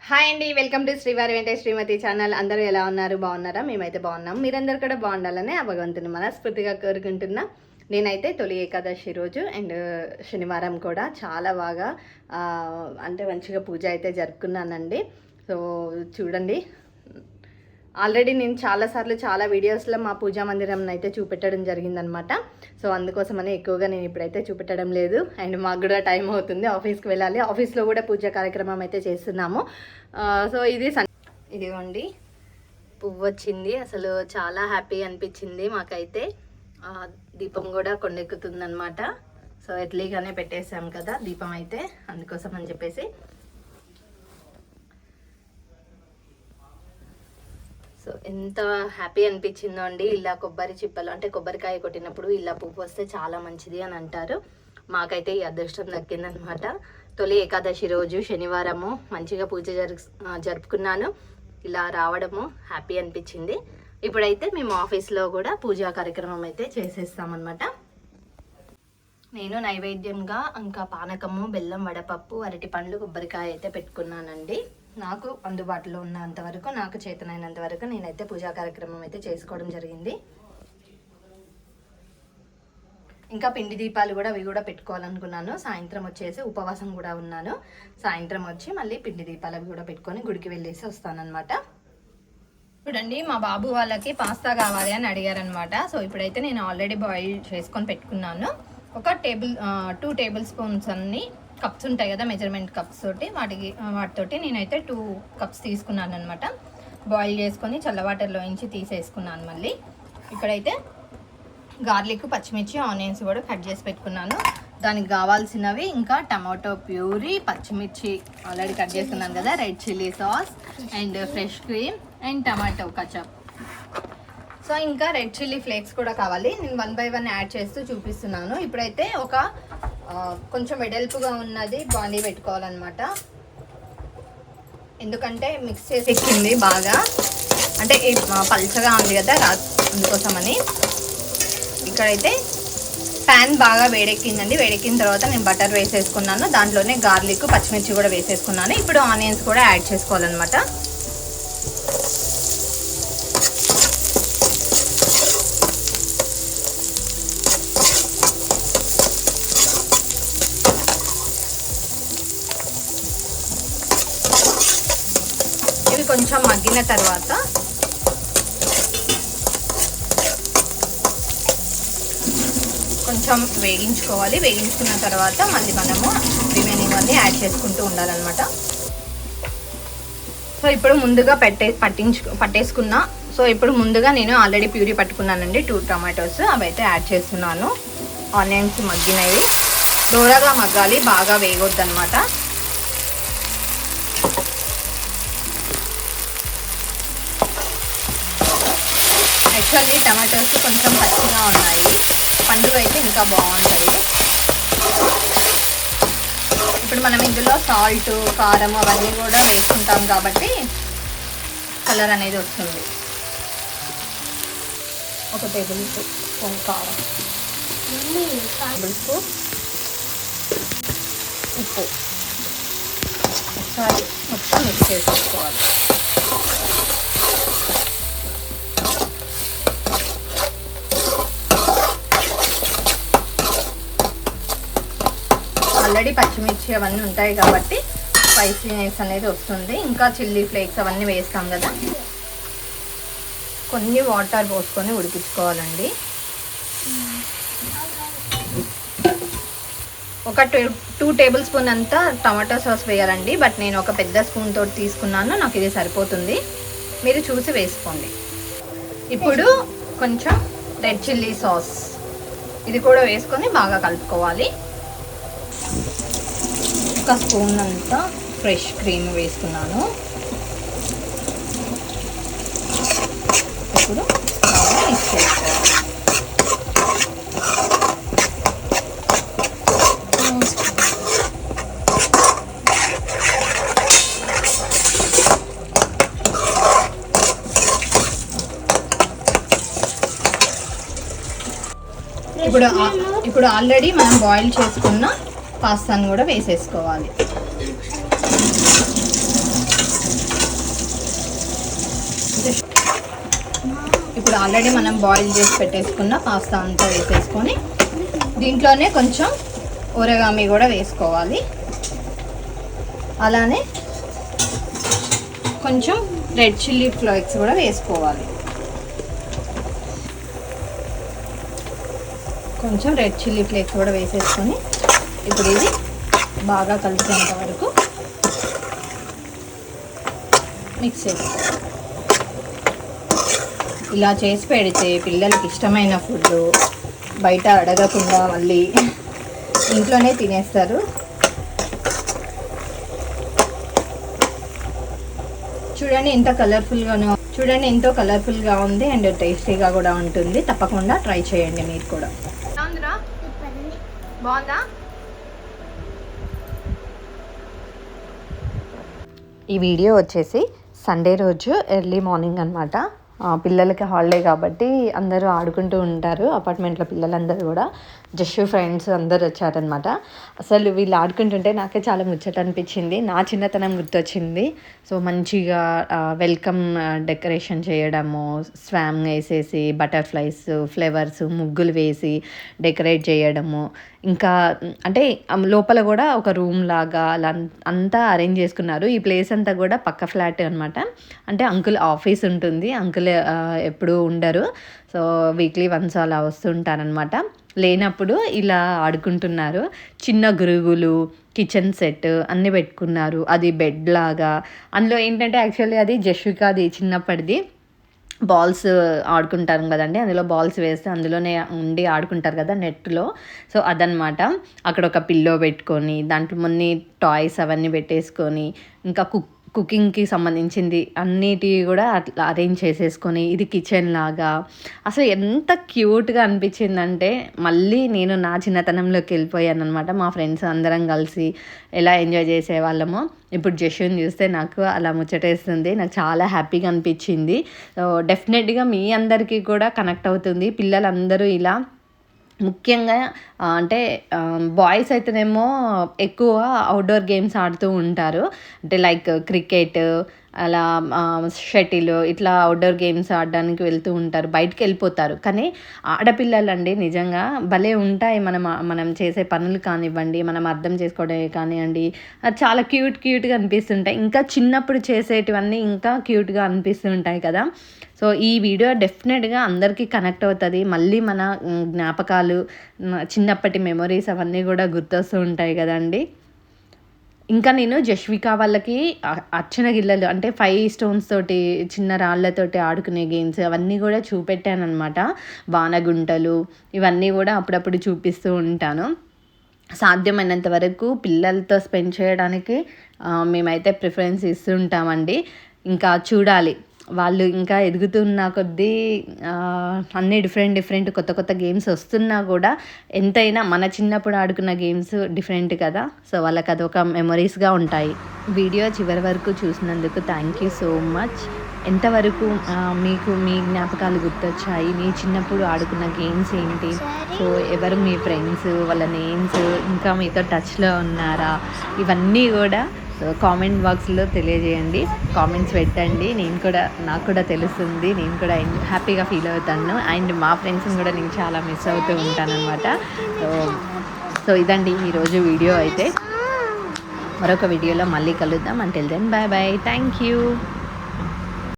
Hi అండి, welcome to శ్రీవారి వెంటే శ్రీమతి ఛానల్. అందరూ ఎలా ఉన్నారు? బాగున్నారా? మేమైతే బాగున్నాం. మీరందరూ కూడా బాగుండాలని ఆ భగవంతుని మనస్ఫూర్తిగా కోరుకుంటున్నా. నేనైతే తొలి ఏకాదశి రోజు అండ్ శనివారం కూడా చాలా బాగా అంటే మంచిగా పూజ అయితే జరుపుకున్నానండి. సో చూడండి, ఆల్రెడీ నేను చాలాసార్లు చాలా వీడియోస్లో మా పూజా మందిరం అయితే చూపెట్టడం జరిగిందనమాట. సో అందుకోసమని ఎక్కువగా నేను ఇప్పుడైతే చూపెట్టడం లేదు. అండ్ మాకు కూడా టైం అవుతుంది, ఆఫీస్కి వెళ్ళాలి. ఆఫీస్లో కూడా పూజా కార్యక్రమం అయితే చేస్తున్నాము. సో ఇదిగోండి, పువ్వు వచ్చింది. అసలు చాలా హ్యాపీ అనిపించింది మాకైతే. దీపం కూడా కొండెక్కుతుందనమాట. సో ఎర్లీగానే పెట్టేసాం కదా దీపం అయితే, అందుకోసం అని చెప్పేసి. సో ఎంత హ్యాపీ అనిపించిందో అండి. ఇలా కొబ్బరి చిప్పలు అంటే కొబ్బరికాయ కొట్టినప్పుడు ఇలా పువ్వు వస్తే చాలా మంచిది అని అంటారు. మాకైతే ఈ అదృష్టం దక్కిందనమాట. తొలి ఏకాదశి రోజు శనివారము మంచిగా పూజ జరుపుకున్నాను. ఇలా రావడము హ్యాపీ అనిపించింది. ఇప్పుడైతే మేము ఆఫీస్లో కూడా పూజా కార్యక్రమం అయితే చేసేస్తామన్నమాట. నేను నైవేద్యంగా ఇంకా పానకము, బెల్లం, వడపప్పు, అరటి పండ్లు, కొబ్బరికాయ అయితే పెట్టుకున్నానండి. నాకు అందుబాటులో ఉన్నంత వరకు, నాకు చేతనైనంత వరకు నేనైతే పూజా కార్యక్రమం అయితే చేసుకోవడం జరిగింది. ఇంకా పిండి దీపాలు కూడా అవి కూడా పెట్టుకోవాలనుకున్నాను. సాయంత్రం వచ్చేసి ఉపవాసం కూడా ఉన్నాను. సాయంత్రం వచ్చి మళ్ళీ పిండి దీపాలు అవి కూడా పెట్టుకొని గుడికి వెళ్ళేసి వస్తానన్నమాట. చూడండి, మా బాబు వాళ్ళకి పాస్తా కావాలి అని అడిగారనమాట. సో ఇప్పుడైతే నేను ఆల్రెడీ బాయిల్ చేసుకొని పెట్టుకున్నాను. ఒక 2 టేబుల్ స్పూన్స్ అన్ని కప్స్ ఉంటాయి కదా, మెజర్మెంట్ కప్స్ తోటి, వాటితోటి నేనైతే 2 కప్స్ తీసుకున్నాను అనమాట. బాయిల్ చేసుకొని చల్లవాటర్లో ఇంచి తీసేసుకున్నాను. మళ్ళీ ఇక్కడైతే గార్లిక్, పచ్చిమిర్చి, ఆనియన్స్ కూడా కట్ చేసి పెట్టుకున్నాను. దానికి కావాల్సినవి ఇంకా టమాటో ప్యూరీ, పచ్చిమిర్చి ఆల్రెడీ కట్ చేసుకున్నాను కదా, red chilli sauce and fresh cream and tomato ketchup. So ఇంకా రెడ్ చిల్లీ ఫ్లేక్స్ కూడా కావాలి. నేను 1 by 1 యాడ్ చేస్తూ చూపిస్తున్నాను. ఇప్పుడైతే ఒక కొంచెం వెడల్పుగా ఉన్నది బాండీ పెట్టుకోవాలన్నమాట. ఎందుకంటే మిక్స్ చేసి ఎక్కింది బాగా, అంటే పల్చగా ఉంది కదా అందుకోసమని. ఇక్కడైతే ప్యాన్ బాగా వేడెక్కిందండి. వేడెక్కిన తర్వాత నేను బటర్ వేసేసుకున్నాను. దాంట్లోనే గార్లిక్, పచ్చిమిర్చి కూడా వేసేసుకున్నాను. ఇప్పుడు ఆనియన్స్ కూడా యాడ్ చేసుకోవాలన్నమాట. ఇవి కొంచెం మగ్గిన తర్వాత కొంచెం వేగించుకోవాలి. వేగించుకున్న తర్వాత మళ్ళీ మనము రిమైనింగ్ అన్నీ యాడ్ చేసుకుంటూ ఉండాలన్నమాట. సో ఇప్పుడు ముందుగా పట్టేసుకున్నా. సో ఇప్పుడు ముందుగా నేను ఆల్రెడీ ప్యూరీ పట్టుకున్నానండి, 2 టమాటోస్, అవి అయితే యాడ్ చేస్తున్నాను. ఆనియన్స్ మగ్గినవి, దూరగా మగ్గాలి, బాగా వేయొద్దు అనమాట. యాక్చువల్లీ టమాటోస్ కొంచెం పచ్చిగా ఉన్నాయి, పండు అయితే ఇంకా బాగుంటుంది. ఇప్పుడు మనం ఇందులో సాల్ట్, కారం అవన్నీ కూడా వేసుకుంటాం కాబట్టి కలర్ అనేది వస్తుంది. 1 టేబుల్ స్పూన్ కారం, టేబుల్ స్పూన్ ఉప్పు, ఒకసారి మొత్తం మిక్స్ చేసుకోవాలి. ఆల్రెడీ పచ్చిమిర్చి అవన్నీ ఉంటాయి కాబట్టి స్పైసీనెస్ అనేది వస్తుంది. ఇంకా చిల్లీ ఫ్లేక్స్ అవన్నీ వేస్తాం కదా. కొన్ని వాటర్ పోసుకొని ఉడికించుకోవాలండి. ఒక 2 టేబుల్ స్పూన్ అంతా టమాటో సాస్ వేయాలండి. బట్ నేను ఒక పెద్ద స్పూన్ తోటి తీసుకున్నాను, నాకు ఇది సరిపోతుంది. మీరు చూసి వేసుకోండి. ఇప్పుడు కొంచెం రెడ్ చిల్లీ సాస్ ఇది కూడా వేసుకొని బాగా కలుపుకోవాలి. 1 స్పూన్ అంతా ఫ్రెష్ క్రీమ్ వేసుకున్నాను. ఇప్పుడు బాగా మిక్స్ చేసుకోవాలి. ఇప్పుడు ఆల్రెడీ మనం బాయిల్ చేసుకున్న పాస్తాను కూడా వేసేసుకోవాలి. ఇప్పుడు ఆల్రెడీ మనం బాయిల్ చేసి పెట్టేసుకున్న పాస్తా అంతా వేసేసుకొని దీంట్లోనే కొంచెం ఒరిగామి కూడా వేసుకోవాలి. అలానే కొంచెం రెడ్ చిల్లీ ఫ్లేక్స్ కూడా వేసుకోవాలి. కొంచెం రెడ్ చిల్లీ ఫ్లేక్స్ కూడా వేసేసుకొని ఇప్పుడు ఇది బాగా కలిసేంత వరకు మిక్స్ చేసుకోవాలి. ఇలా చేసి పెడితే పిల్లలకి ఇష్టమైన ఫుడ్ బయట అడగకుండా మళ్ళీ ఇంట్లోనే తినేస్తారు. చూడండి ఎంతో కలర్ఫుల్గా ఉంది అండ్ టేస్టీగా కూడా ఉంటుంది. తప్పకుండా ట్రై చేయండి మీరు కూడా. బాగుందా? ఈ వీడియో వచ్చేసి సండే రోజు ఎర్లీ మార్నింగ్ అనమాట. పిల్లలకి హాలిడే కాబట్టి అందరూ ఆడుకుంటూ ఉంటారు. అపార్ట్మెంట్లో పిల్లలందరూ కూడా జస్ట్ ఫ్రెండ్స్ అందరు వచ్చారనమాట. అసలు వీళ్ళు ఆడుకుంటుంటే నాకే చాలా ముచ్చట అనిపించింది. నా చిన్నతనం గుర్తొచ్చింది. సో మంచిగా వెల్కమ్ డెకరేషన్ చేయడము, స్వామ్ వేసేసి బటర్ఫ్లైస్ ఫ్లవర్స్ ముగ్గులు వేసి డెకరేట్ చేయడము, ఇంకా అంటే లోపల కూడా ఒక రూమ్ లాగా అలా అంతా అరేంజ్ చేసుకున్నారు. ఈ ప్లేస్ అంతా కూడా పక్క ఫ్లాట్ అనమాట. అంటే అంకుల్ ఆఫీస్ ఉంటుంది. అంకుల్ ఎప్పుడూ ఉండరు. సో వీక్లీ వన్స్ అలా వస్తుంటారనమాట. లేనప్పుడు ఇలా ఆడుకుంటున్నారు. చిన్న గురుగులు, కిచెన్ సెట్ అన్నీ పెట్టుకున్నారు. అది బెడ్ లాగా. అందులో ఏంటంటే యాక్చువల్లీ అది జస్వికాది చిన్నప్పటిది బాల్స్ ఆడుకుంటారు కదండి. అందులో బాల్స్ వేస్తే అందులోనే ఉండి ఆడుకుంటారు కదా నెట్లో. సో అదనమాట. అక్కడ ఒక పిల్లో పెట్టుకొని దాంట్లో కొన్ని టాయ్స్ అవన్నీ పెట్టేసుకొని ఇంకా కుకింగ్కి సంబంధించింది అన్నిటివి కూడా అట్లా అరేంజ్ చేసేసుకొని ఇది కిచెన్ లాగా అసలు ఎంత క్యూట్గా అనిపించిందంటే మళ్ళీ నేను నా చిన్నతనంలోకి వెళ్ళిపోయాను అనమాట. మా ఫ్రెండ్స్ అందరం కలిసి ఎలా ఎంజాయ్ చేసేవాళ్ళమో ఇప్పుడు జషుని చూస్తే నాకు అలా ముచ్చటేస్తుంది. నాకు చాలా హ్యాపీగా అనిపించింది. డెఫినెట్గా మీ అందరికీ కూడా కనెక్ట్ అవుతుంది. పిల్లలందరూ ఇలా ముఖ్యంగా అంటే బాయ్స్ అయితేనేమో ఎక్కువ అవుట్డోర్ గేమ్స్ ఆడుతూ ఉంటారు. అంటే లైక్ క్రికెట్ అలా షటిల్ ఇట్లా అవుట్డోర్ గేమ్స్ ఆడడానికి వెళ్తూ ఉంటారు, బయటికి వెళ్ళిపోతారు. కానీ ఆడపిల్లలండి నిజంగా భలే ఉంటాయి. మనం చేసే పనులు కానివ్వండి, మనం అర్థం చేసుకోవడమే కానివ్వండి, చాలా క్యూట్గా అనిపిస్తుంటాయి. ఇంకా చిన్నప్పుడు చేసేటివన్నీ ఇంకా క్యూట్గా అనిపిస్తుంటాయి కదా. సో ఈ వీడియో డెఫినెట్గా అందరికీ కనెక్ట్ అవుతుంది. మళ్ళీ మన జ్ఞాపకాలు, చిన్నప్పటి మెమొరీస్ అవన్నీ కూడా గుర్తొస్తూ ఉంటాయి కదండి. ఇంకా నేను జస్విక వాళ్ళకి అర్చన గిల్లలు అంటే 5 స్టోన్స్ తోటి చిన్న రాళ్ళతోటి ఆడుకునే గేమ్స్ అవన్నీ కూడా చూపెట్టానమాట. వానగుంటలు ఇవన్నీ కూడా అప్పుడప్పుడు చూపిస్తూ ఉంటాను. సాధ్యమైనంత వరకు పిల్లలతో స్పెండ్ చేయడానికి మేమైతే ప్రిఫరెన్స్ ఇస్తుంటామండి. ఇంకా చూడాలి వాళ్ళు ఇంకా ఎదుగుతున్న కొద్దీ అన్నీ డిఫరెంట్ కొత్త గేమ్స్ వస్తున్నా కూడా ఎంతైనా మన చిన్నప్పుడు ఆడుకున్న గేమ్స్ డిఫరెంట్ కదా. సో వాళ్ళకి అదొక మెమొరీస్గా ఉంటాయి. వీడియో చివరి వరకు చూసినందుకు థ్యాంక్ యూ సో మచ్. ఎంతవరకు మీకు మీ జ్ఞాపకాలు గుర్తొచ్చాయి, మీ చిన్నప్పుడు ఆడుకున్న గేమ్స్ ఏంటి, సో ఎవరు మీ ఫ్రెండ్స్, వాళ్ళ నేమ్స్, ఇంకా మీతో టచ్లో ఉన్నారా, ఇవన్నీ కూడా కామెంట్ బాక్స్లో తెలియజేయండి. కామెంట్స్ పెట్టండి. నాకు కూడా తెలుస్తుంది. నేను కూడా హ్యాపీగా ఫీల్ అవుతాను. అండ్ మా ఫ్రెండ్స్ని కూడా నేను చాలా మిస్ అవుతూ ఉంటానన్నమాట. సో ఇదండి ఈరోజు వీడియో అయితే. మరొక వీడియోలో మళ్ళీ కలుద్దాం. Until then bye bye. Thank you.